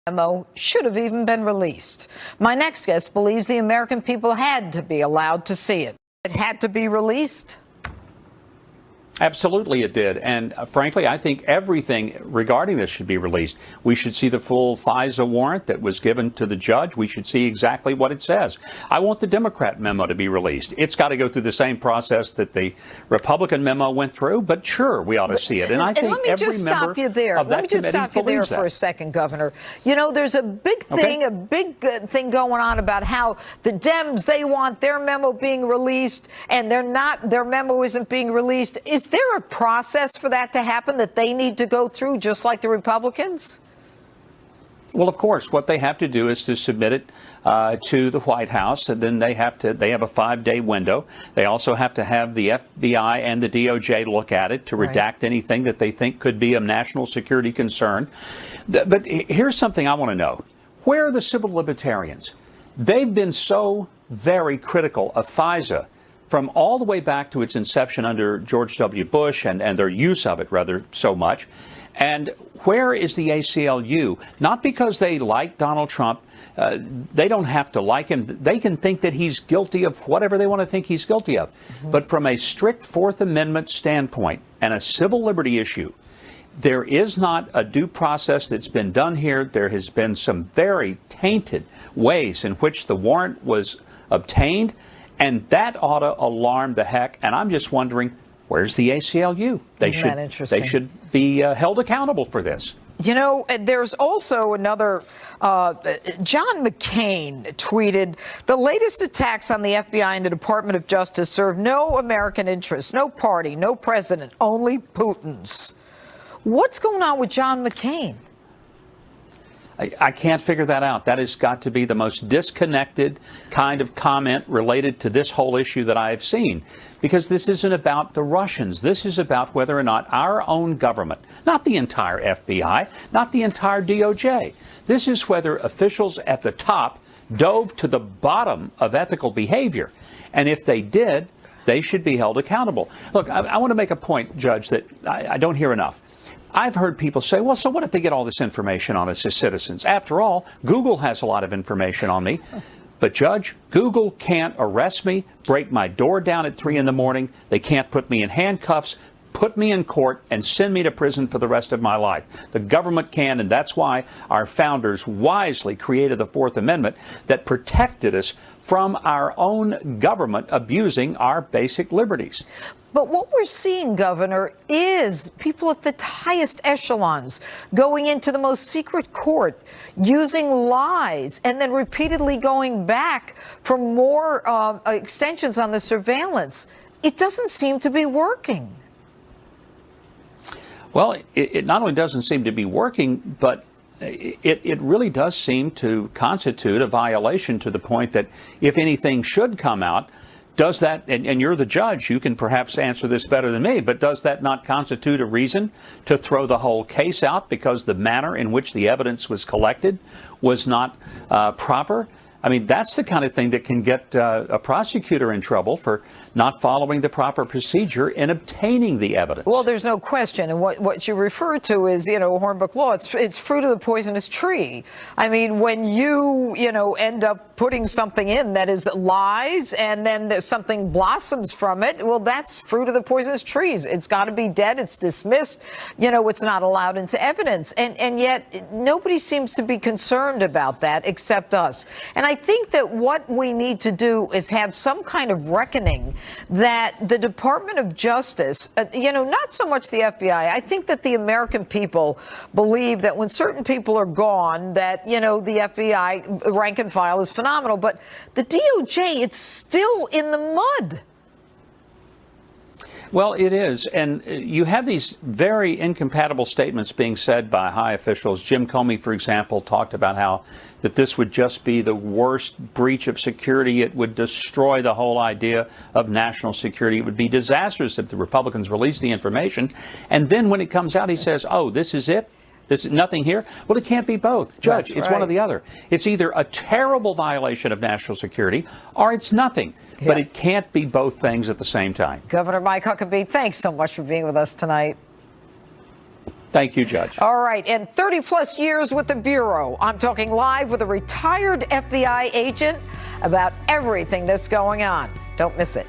memo should have even been released. My next guest believes the American people had to be allowed to see it. It had to be released. Absolutely it did. And frankly, I think everything regarding this should be released. We should see the full FISA warrant that was given to the judge. We should see exactly what it says. I want the Democrat memo to be released. It's got to go through the same process that the Republican memo went through, but sure, we ought to see it. And I think let me every just member stop you there. of that Let me just stop you there for a second, Governor. You know, there's a big thing, a big thing going on about how the Dems, they want their memo being released and their memo isn't being released. Is there a process for that to happen that they need to go through, just like the Republicans? Well, of course, what they have to do is to submit it to the White House, and then they have a 5-day window. They also have to have the FBI and the DOJ look at it to redact anything that they think could be a national security concern. But here's something I want to know. Where are the civil libertarians? They've been so very critical of FISA from all the way back to its inception under George W. Bush and their use of it rather so much. And where is the ACLU? Not because they like Donald Trump. They don't have to like him. They can think that he's guilty of whatever they want to think he's guilty of. But from a strict Fourth Amendment standpoint and a civil liberty issue, there is not a due process that's been done here. There has been some very tainted ways in which the warrant was obtained. And that ought to alarm the heck. And I'm just wondering, where's the ACLU? They should be held accountable for this. You know, there's also another. John McCain tweeted, the latest attacks on the FBI and the Department of Justice serve no American interests, no party, no president, only Putin's. What's going on with John McCain? I can't figure that out. That has got to be the most disconnected kind of comment related to this whole issue that I have seen. Because this isn't about the Russians. This is about whether or not our own government, not the entire FBI, not the entire DOJ. This is whether officials at the top dove to the bottom of ethical behavior. And if they did, they should be held accountable. Look, I want to make a point, Judge, that I don't hear enough. I've heard people say, well, so what if they get all this information on us as citizens? After all, Google has a lot of information on me. But, Judge, Google can't arrest me, break my door down at 3 in the morning. They can't put me in handcuffs, put me in court, and send me to prison for the rest of my life. The government can, and that's why our founders wisely created the Fourth Amendment that protected us from our own government abusing our basic liberties. But what we're seeing, Governor, is people at the highest echelons going into the most secret court, using lies, and then repeatedly going back for more extensions on the surveillance. It doesn't seem to be working. Well, it not only doesn't seem to be working, but it really does seem to constitute a violation to the point that if anything should come out, does that, and you're the judge, you can perhaps answer this better than me, but does that not constitute a reason to throw the whole case out because the manner in which the evidence was collected was not proper? I mean, that's the kind of thing that can get a prosecutor in trouble for not following the proper procedure in obtaining the evidence. Well, there's no question. And what you refer to is, Hornbook law. It's fruit of the poisonous tree. I mean, when you end up putting something in that is lies and then something blossoms from it, well, that's fruit of the poisonous trees. It's got to be dead. It's dismissed. It's not allowed into evidence. And yet nobody seems to be concerned about that except us. And I think that what we need to do is have some kind of reckoning that the Department of Justice, not so much the FBI. I think that the American people believe that when certain people are gone, that, the FBI rank and file is phenomenal. But the DOJ, it's still in the mud. Well, it is. And you have these very incompatible statements being said by high officials. Jim Comey, for example, talked about how that this would just be the worst breach of security. It would destroy the whole idea of national security. It would be disastrous if the Republicans released the information. And then when it comes out, he says, oh, this is it? There's nothing here? Well, it can't be both. Judge, it's one or the other. It's either a terrible violation of national security or it's nothing. Yeah. But it can't be both things at the same time. Governor Mike Huckabee, thanks so much for being with us tonight. Thank you, Judge. All right. And 30 plus years with the Bureau. I'm talking live with a retired FBI agent about everything that's going on. Don't miss it.